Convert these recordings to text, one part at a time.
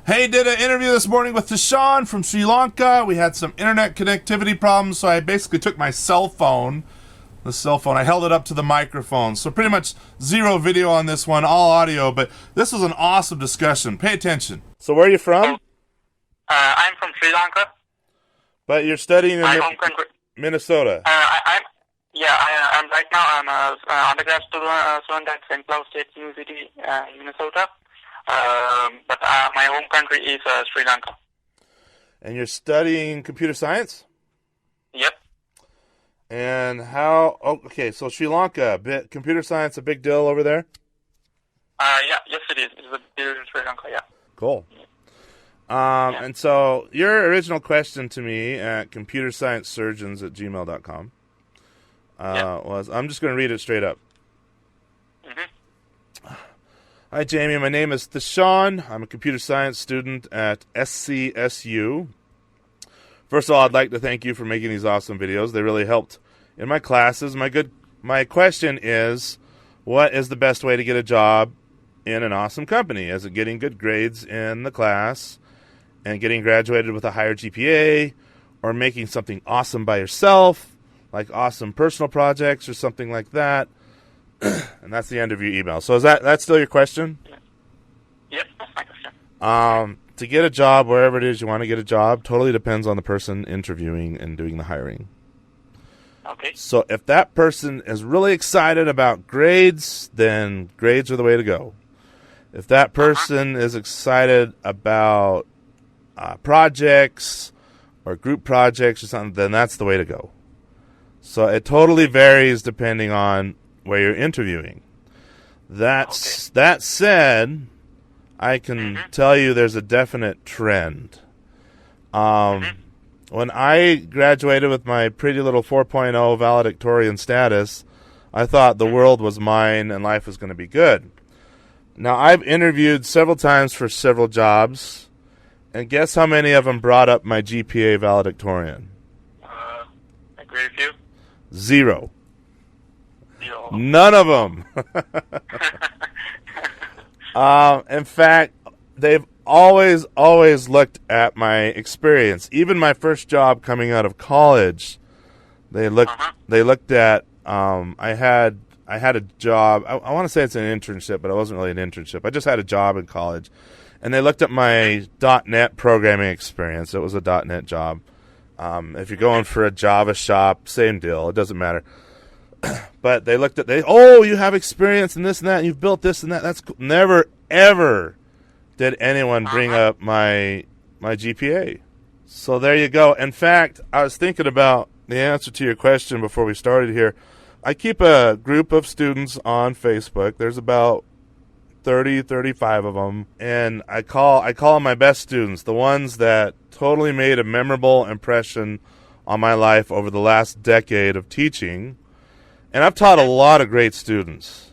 Hey, did an interview this morning with Tashawn from Sri Lanka. We had some internet connectivity problems, so I basically took my cell phone, I held it up to the microphone. So pretty much zero video on this one, all audio, but this was an awesome discussion. Pay attention. So where are you from? I'm from Sri Lanka. But you're studying in home country. Minnesota. I'm right now. I'm an undergrad student at St. Cloud State University in Minnesota. But my home country is Sri Lanka. And you're studying computer science? Yep. And so Sri Lanka, computer science a big deal over there? Yes it is. It's a big deal in Sri Lanka, yeah. Cool. And so your original question to me at computersciencesurgeons@gmail.com was, I'm just going to read it straight up. Mm-hmm. Hi, Jamie. My name is Tashawn. I'm a computer science student at SCSU. First of all, I'd like to thank you for making these awesome videos. They really helped in my classes. My question is, what is the best way to get a job in an awesome company? Is it getting good grades in the class and getting graduated with a higher GPA, or making something awesome by yourself, like awesome personal projects or something like that? And that's the end of your email. So is that's still your question? Yep, that's my question. To get a job wherever it is you want to get a job totally depends on the person interviewing and doing the hiring. Okay. So if that person is really excited about grades, then grades are the way to go. If that person is excited about projects or group projects or something, then that's the way to go. So it totally varies depending on where you're interviewing. That said, I can tell you there's a definite trend. When I graduated with my pretty little 4.0 valedictorian status, I thought the world was mine and life was going to be good. Now, I've interviewed several times for several jobs, and guess how many of them brought up my GPA valedictorian? A grade few? Zero. None of them. In fact, they've always looked at my experience. Even my first job coming out of college, they looked at. I had a job. I want to say it's an internship, but it wasn't really an internship. I just had a job in college, and they looked at my .NET programming experience. It was a .NET job. If you're going for a Java shop, same deal. It doesn't matter. But they looked at, you have experience in this and that, and you've built this and that. That's cool. Never, ever did anyone bring up my GPA. So there you go. In fact, I was thinking about the answer to your question before we started here. I keep a group of students on Facebook. There's about 30, 35 of them. And I call them my best students, the ones that totally made a memorable impression on my life over the last decade of teaching. And I've taught a lot of great students,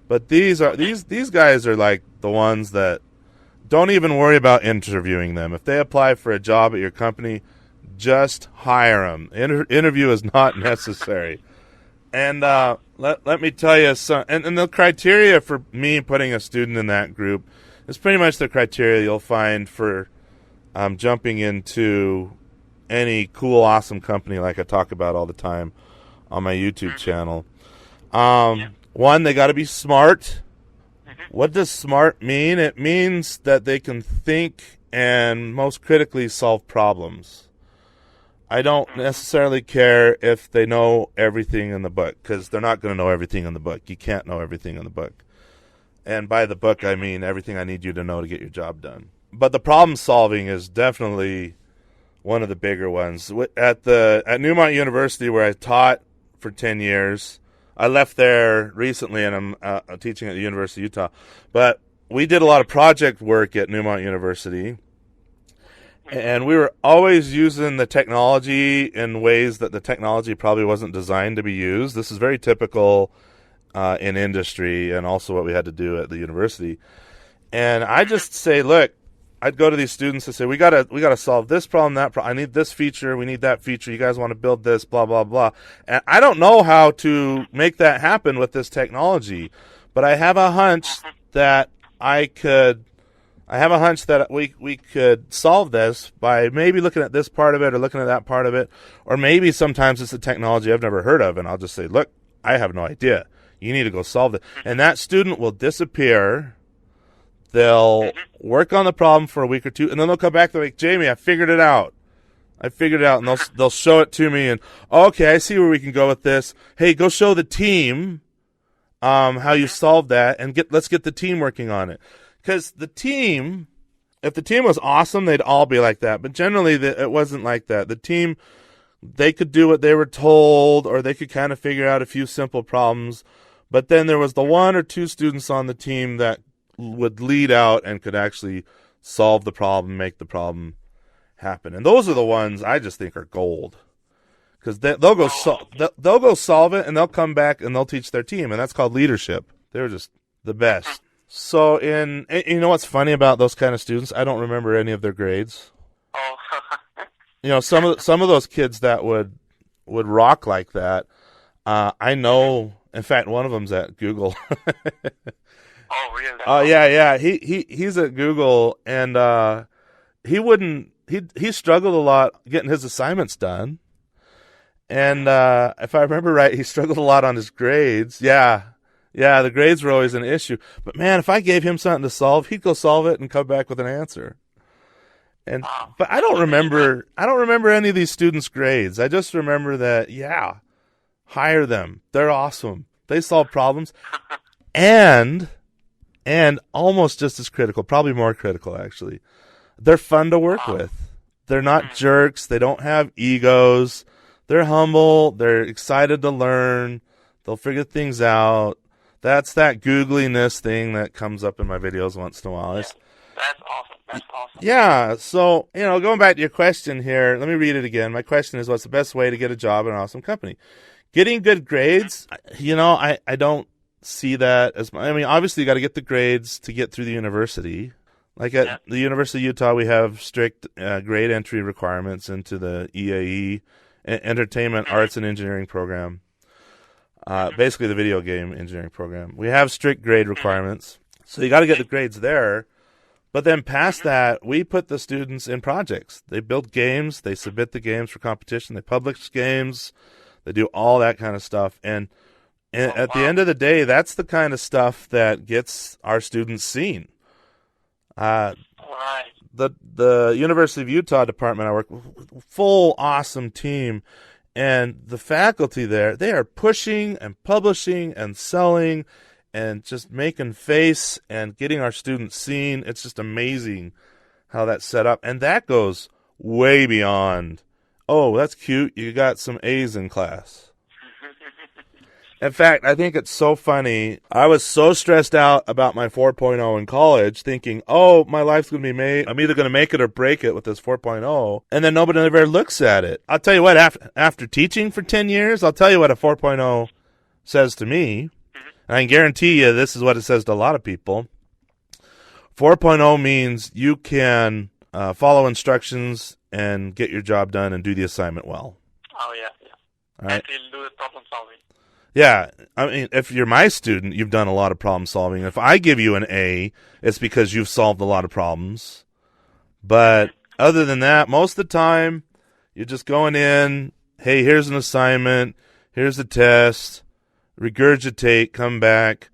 but these guys are like the ones that don't even worry about interviewing them. If they apply for a job at your company, just hire them. Interview is not necessary. And let me tell you, and the criteria for me putting a student in that group is pretty much the criteria you'll find for jumping into any cool, awesome company like I talk about all the time on my YouTube channel. One, they got to be smart. What does smart mean? It means that they can think and most critically solve problems. I don't necessarily care if they know everything in the book, because they're not going to know everything in the book. You can't know everything in the book. And by the book, I mean everything I need you to know to get your job done. But the problem solving is definitely one of the bigger ones. At Newmont University, where I taught for 10 years. I left there recently, and I'm teaching at the University of Utah. But we did a lot of project work at Newmont University, and we were always using the technology in ways that the technology probably wasn't designed to be used. This is very typical in industry, and also what we had to do at the university. And I just say, look, I'd go to these students and say, we gotta solve this problem, that problem. I need this feature, we need that feature. You guys want to build this, blah, blah, blah. And I don't know how to make that happen with this technology, but I have a hunch that I could I have a hunch that we could solve this by maybe looking at this part of it or looking at that part of it, or maybe sometimes it's a technology I've never heard of, and I'll just say, look, I have no idea. You need to go solve it. And that student will disappear. They'll work on the problem for a week or two, and then they'll come back. They're like, Jamie, I figured it out. And they'll show it to me, and okay, I see where we can go with this. Hey, go show the team how you solved that, and let's get the team working on it. Because if the team was awesome, they'd all be like that. But generally, it wasn't like that. The team, they could do what they were told, or they could kind of figure out a few simple problems. But then there was the one or two students on the team that would lead out and could actually solve the problem, make the problem happen. And those are the ones I just think are gold. Because they'll go solve it, and they'll come back and they'll teach their team, and that's called leadership. They're just the best. So you know what's funny about those kind of students? I don't remember any of their grades. Oh. You know, some of those kids that would rock like that. I know. In fact, one of them's at Google. Oh, really? Oh, yeah. He's at Google, and he struggled a lot getting his assignments done. And if I remember right, he struggled a lot on his grades. Yeah, the grades were always an issue. But man, if I gave him something to solve, he'd go solve it and come back with an answer. But I don't remember any of these students' grades. I just remember that, hire them. They're awesome. They solve problems. And almost just as critical, probably more critical actually, they're fun to work with. They're not jerks. They don't have egos. They're humble. They're excited to learn. They'll figure things out. That's that googliness thing that comes up in my videos once in a while. That's awesome. That's awesome. Yeah. So, going back to your question here, let me read it again. My question is, what's the best way to get a job in an awesome company? Getting good grades, I don't see that as, obviously you got to get the grades to get through the university. Like at the University of Utah, we have strict grade entry requirements into the EAE, Entertainment, Arts, and Engineering program. Basically the video game engineering program. We have strict grade requirements. So you got to get the grades there. But then past that, we put the students in projects. They build games. They submit the games for competition. They publish games. They do all that kind of stuff. And at the end of the day, that's the kind of stuff that gets our students seen. The University of Utah department I work with, full awesome team, and the faculty there, they are pushing and publishing and selling and just making face and getting our students seen. It's just amazing how that's set up, and that goes way beyond, oh, that's cute, you got some A's in class. In fact, I think it's so funny. I was so stressed out about my 4.0 in college, thinking, oh, my life's going to be made. I'm either going to make it or break it with this 4.0. And then nobody ever looks at it. I'll tell you what, after teaching for 10 years, I'll tell you what a 4.0 says to me. And I can guarantee you this is what it says to a lot of people. 4.0 means you can follow instructions and get your job done and do the assignment well. Oh, yeah. All right. And you'll do the problem solving. Yeah, if you're my student, you've done a lot of problem solving. If I give you an A, it's because you've solved a lot of problems. But other than that, most of the time, you're just going in, hey, here's an assignment, here's a test, regurgitate, come back.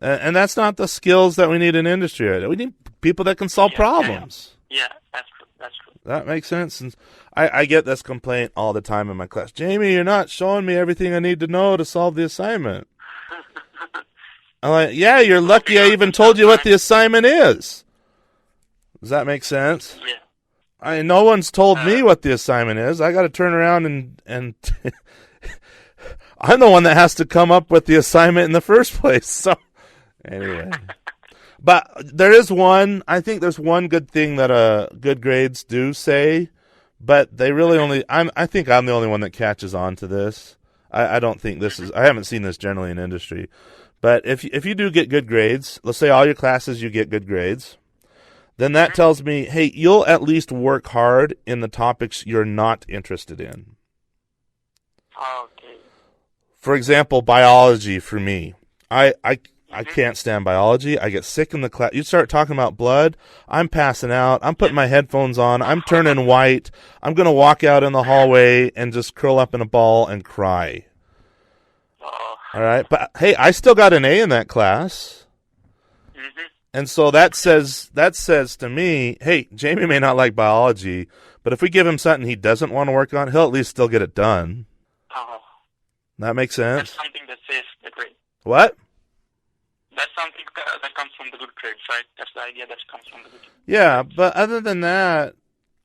And that's not the skills that we need in industry. We need people that can solve problems. Yeah, that's true. That makes sense. And I get this complaint all the time in my class. Jamie, you're not showing me everything I need to know to solve the assignment. I'm like, yeah, you're lucky I even told you what the assignment is. Does that make sense? Yeah. No one's told me what the assignment is. I got to turn around and I'm the one that has to come up with the assignment in the first place. So anyway. But there's one good thing that good grades do say, but they really only, I think I'm the only one that catches on to this. I don't think I haven't seen this generally in industry. But if you do get good grades, let's say all your classes you get good grades, then that tells me, hey, you'll at least work hard in the topics you're not interested in. Okay. For example, biology for me. I can't stand biology. I get sick in the class. You start talking about blood, I'm passing out. I'm putting my headphones on. I'm turning white. I'm going to walk out in the hallway and just curl up in a ball and cry. All right. But, hey, I still got an A in that class. And so that says to me, hey, Jamie may not like biology, but if we give him something he doesn't want to work on, he'll at least still get it done. That makes sense? That's something that says the grade. What? That's something that comes from the good grades, right? That's the idea that comes from the good grades. Yeah, but other than that,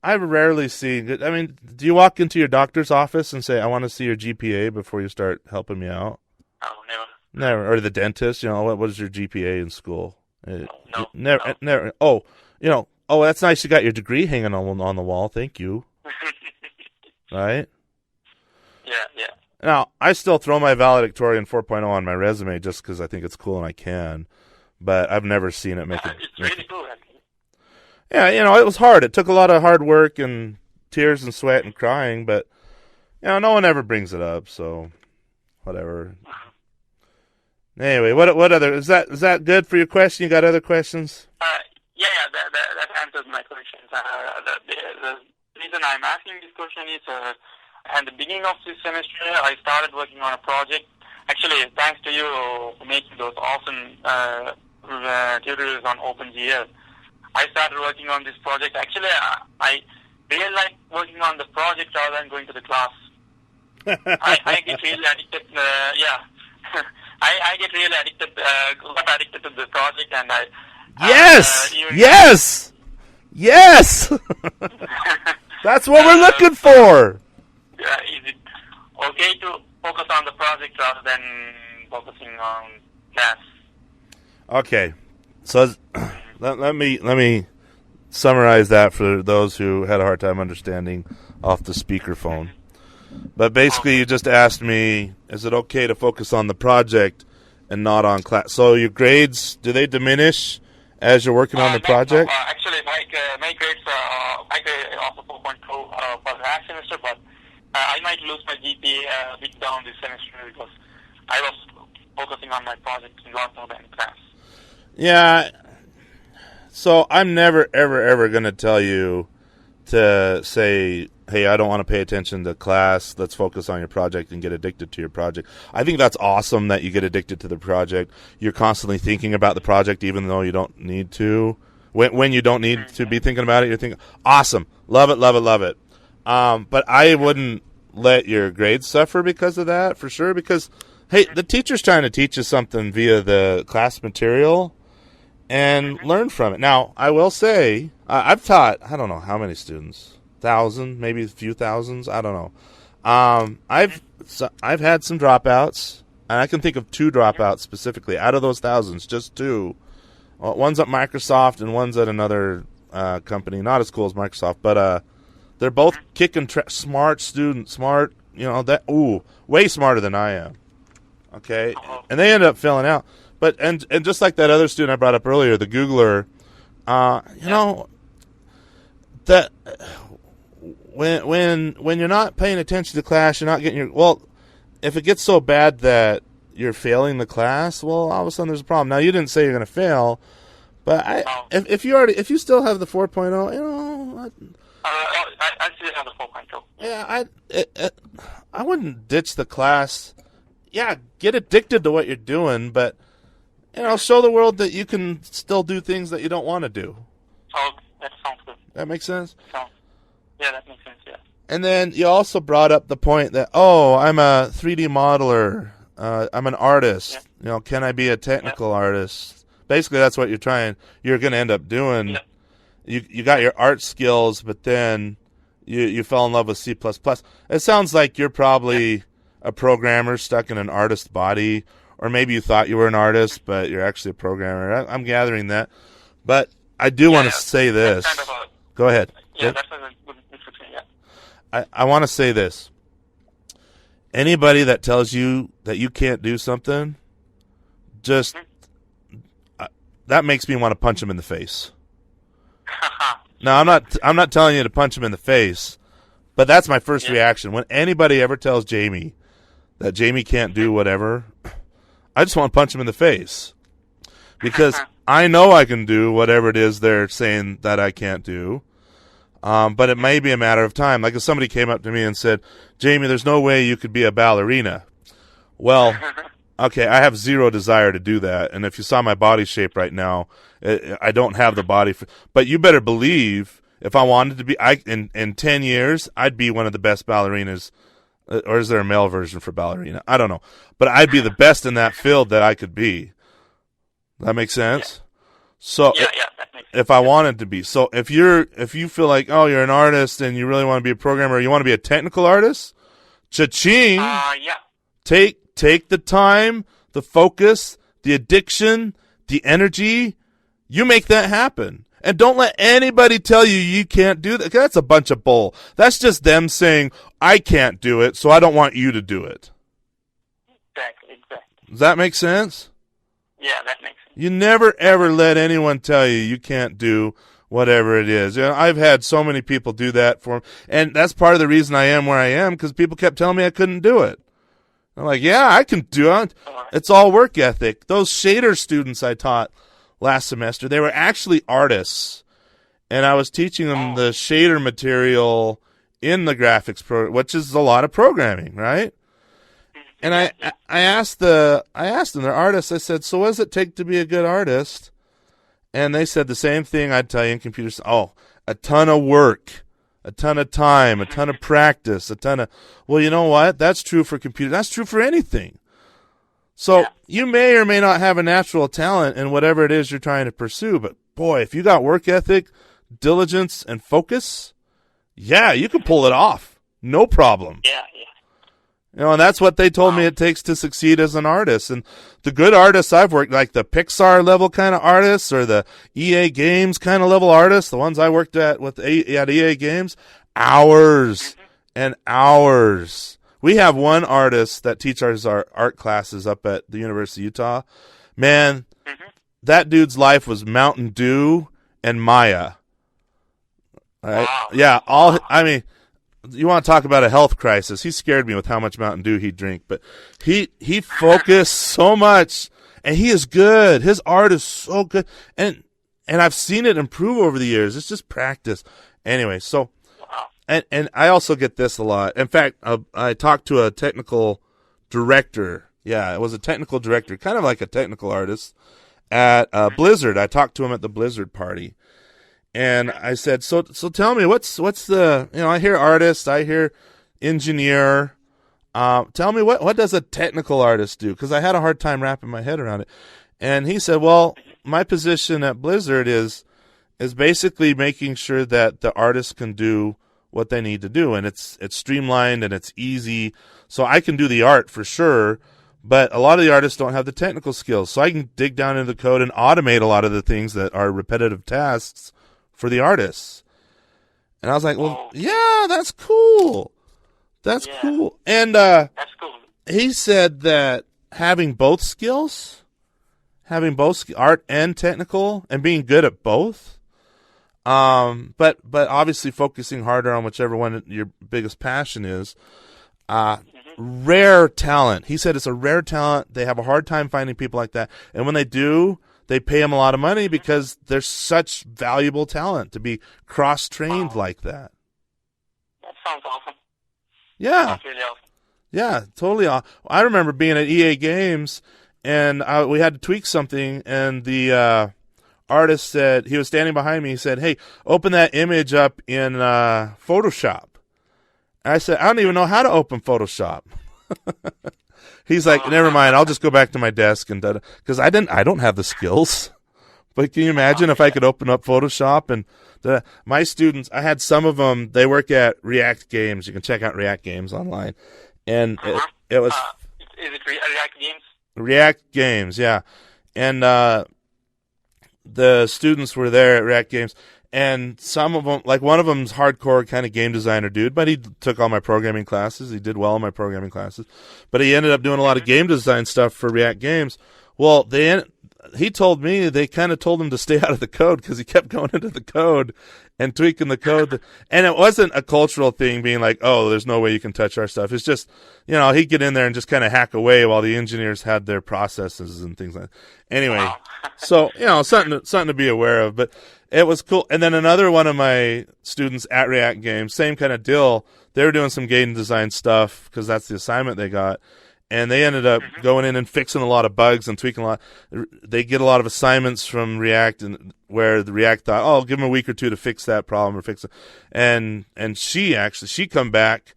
I rarely see... I mean, do you walk into your doctor's office and say, I want to see your GPA before you start helping me out? Oh, never. Never. Or the dentist, what is your GPA in school? No. Never. Oh, that's nice you got your degree hanging on the wall. Thank you. Right? Yeah. Now, I still throw my valedictorian 4.0 on my resume just because I think it's cool and I can, but I've never seen it make it. It's really cool, actually. Yeah, it was hard. It took a lot of hard work and tears and sweat and crying, but no one ever brings it up, so whatever. Anyway, what other is that good for your question? You got other questions? Yeah, that answers my questions. The reason I'm asking this question is at the beginning of this semester, I started working on a project. Actually, thanks to you for making those awesome tutorials on OpenGL. I started working on this project. Actually, I really like working on the project rather than going to the class. I get really addicted. I get really addicted. Got addicted to the project, and I. Yes. That's what we're looking for. Is it okay to focus on the project rather than focusing on class? Okay, so let me summarize that for those who had a hard time understanding off the speakerphone. But basically, you just asked me, is it okay to focus on the project and not on class? So your grades, do they diminish as you're working on the project? No, actually, my grades are also 4.2 for the last semester, but I might lose my GPA a bit down this semester because I was focusing on my project a lot more than class. Yeah. So I'm never, ever going to tell you to say, hey, I don't want to pay attention to class. Let's focus on your project and get addicted to your project. I think that's awesome that you get addicted to the project. You're constantly thinking about the project even though you don't need to. When you don't need to be thinking about it, you're thinking, awesome, love it. But I wouldn't let your grades suffer because of that, for sure, because, hey, the teacher's trying to teach you something via the class material and learn from it. Now, I will say, I've taught, I don't know how many students, 1,000, maybe a few thousands, I don't know. I've had some dropouts, and I can think of 2 dropouts specifically out of those thousands, just 2. Well, one's at Microsoft and one's at another company, not as cool as Microsoft, but they're both kicking smart students, way smarter than I am. Okay, and they end up filling out. But and just like that other student I brought up earlier, the Googler, that when you're not paying attention to class, you're not getting if it gets so bad that you're failing the class, well, all of a sudden there's a problem. Now, you didn't say you're going to fail, but if you still have the 4.0, I still have the 4.0. Yeah, I wouldn't ditch the class. Yeah, get addicted to what you're doing, but show the world that you can still do things that you don't want to do. Oh, that sounds good. That makes sense? Yeah, that makes sense, yeah. And then you also brought up the point that, I'm a 3D modeler. I'm an artist. Yeah. Can I be a technical artist? Basically, that's what you're going to end up doing. Yeah. You got your art skills, but then you fell in love with C++. It sounds like you're probably a programmer stuck in an artist's body, or maybe you thought you were an artist, but you're actually a programmer. I'm gathering that. But I do want to say this. Go ahead. Yeah, that's a good description, yeah. I want to say this. Anybody that tells you that you can't do something, just that makes me want to punch him in the face. Now, I'm not telling you to punch him in the face, but that's my first reaction. When anybody ever tells Jamie that Jamie can't do whatever, I just want to punch him in the face. because I know I can do whatever it is they're saying that I can't do. But it may be a matter of time. Like if somebody came up to me and said, Jamie, there's no way you could be a ballerina. Well, okay, I have zero desire to do that. And if you saw my body shape right now, I don't have the body. But you better believe if I wanted to be, in 10 years, I'd be one of the best ballerinas. Or is there a male version for ballerina? I don't know. But I'd be the best in that field that I could be. That makes sense? Yeah. So that makes sense. If I wanted to be. So if you feel like, oh, you're an artist and you really want to be a programmer, or you want to be a technical artist, cha-ching. Take the time, the focus, the addiction, the energy. You make that happen. And don't let anybody tell you you can't do that. That's a bunch of bull. That's just them saying, I can't do it, so I don't want you to do it. Exactly. Does that make sense? Yeah, that makes sense. You never, ever let anyone tell you can't do whatever it is. You know, I've had so many people do that for me. And that's part of the reason I am where I am, because people kept telling me I couldn't do it. I'm like, yeah, I can do it. It's all work ethic. Those shader students I taught last semester, they were actually artists, and I was teaching them the shader material in the graphics program, which is a lot of programming, right? And I asked them, they're artists. I said, so what does it take to be a good artist? And they said the same thing I'd tell you in computers. Oh, a ton of work, a ton of time, a ton of practice, well, you know what? That's true for computers. That's true for anything. So you may or may not have a natural talent in whatever it is you're trying to pursue, but boy, if you got work ethic, diligence, and focus, yeah, you can pull it off. No problem. Yeah. You know, and that's what they told me it takes to succeed as an artist. And the good artists I've worked, like the Pixar level kind of artists or the EA Games kind of level artists, the ones I worked at EA Games, hours and hours. We have one artist that teaches our art classes up at the University of Utah. Man, that dude's life was Mountain Dew and Maya. All right? Wow. Yeah, you want to talk about a health crisis. He scared me with how much Mountain Dew he'd drink, but he focused so much, and he is good. His art is so good, and I've seen it improve over the years. It's just practice. Anyway, so, and I also get this a lot. In fact, I talked to a technical director. Yeah, it was a technical director, kind of like a technical artist at Blizzard. I talked to him at the Blizzard party. And I said, so tell me, what's the, I hear artist, I hear engineer. Tell me, what does a technical artist do? Because I had a hard time wrapping my head around it. And he said, well, my position at Blizzard is basically making sure that the artists can do what they need to do. And it's streamlined and it's easy. So I can do the art for sure. But a lot of the artists don't have the technical skills. So I can dig down into the code and automate a lot of the things that are repetitive tasks for the artists. And I was like, well, yeah, that's cool. That's cool. And that's cool. He said that having both skills, art and technical, and being good at both, but obviously focusing harder on whichever one your biggest passion is, rare talent. He said it's a rare talent. They have a hard time finding people like that. And when they do, they pay them a lot of money because they're such valuable talent to be cross-trained like that. That sounds awesome. Yeah. That's really awesome. Yeah, totally. I remember being at EA Games, and we had to tweak something, and the artist said, he was standing behind me, he said, hey, open that image up in Photoshop. And I said, I don't even know how to open Photoshop. He's like, never mind, I'll just go back to my desk and because I don't have the skills. But can you imagine if I could open up Photoshop and my students, I had some of them, they work at React Games. You can check out React Games online. And it was is it React Games? React Games, yeah. And the students were there at React Games. And some of them, like one of them's hardcore kind of game designer dude, but he took all my programming classes. He did well in my programming classes. But he ended up doing a lot of game design stuff for React Games. Well, he told me they kind of told him to stay out of the code because he kept going into the code and tweaking the code. And it wasn't a cultural thing being like, oh, there's no way you can touch our stuff. It's just, he'd get in there and just kind of hack away while the engineers had their processes and things like that. Anyway, so, something to be aware of. But it was cool. And then another one of my students at React Games, same kind of deal. They were doing some game design stuff because that's the assignment they got. And they ended up going in and fixing a lot of bugs and tweaking a lot. They get a lot of assignments from React, and where the React thought, "Oh, give them a week or two to fix that problem or fix it." And she come back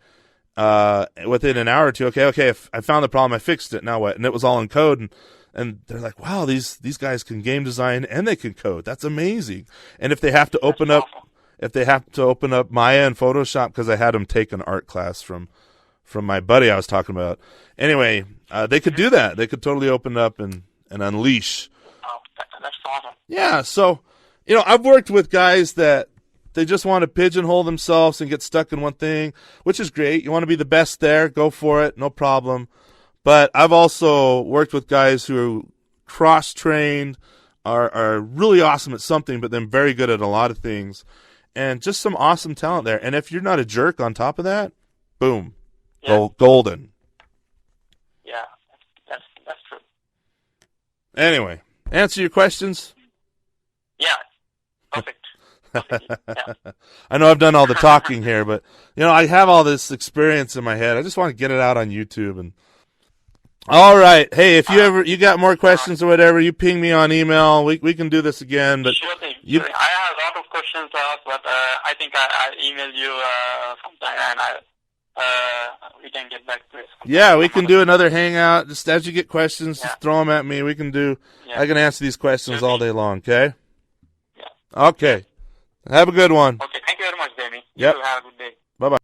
within an hour or two. Okay, I found the problem, I fixed it. Now what? And it was all in code. And they're like, "Wow, these guys can game design and they can code. That's amazing." And if they have to open up Maya and Photoshop, because I had them take an art class from my buddy I was talking about. Anyway, they could do that. They could totally open up and unleash. Oh, that's awesome. Yeah, so, I've worked with guys that they just want to pigeonhole themselves and get stuck in one thing, which is great. You want to be the best there, go for it, no problem. But I've also worked with guys who are cross-trained, are really awesome at something, but then very good at a lot of things, and just some awesome talent there. And if you're not a jerk on top of that, boom. Yeah. Golden. Yeah, that's true. Anyway, answer your questions? Yeah, perfect. Yeah. I know I've done all the talking here, but, I have all this experience in my head. I just want to get it out on YouTube. And all right. Hey, if you got more questions or whatever, you ping me on email. We can do this again. But sure thing. I have a lot of questions to ask, but I think I emailed you sometime, and we can get back to it. Yeah, we can do another hangout. Just as you get questions, just throw them at me. We can do. Yeah. I can answer these questions all day long. Okay. Yeah. Okay. Have a good one. Okay. Thank you very much, Jamie. Yep. You have a good day. Bye-bye.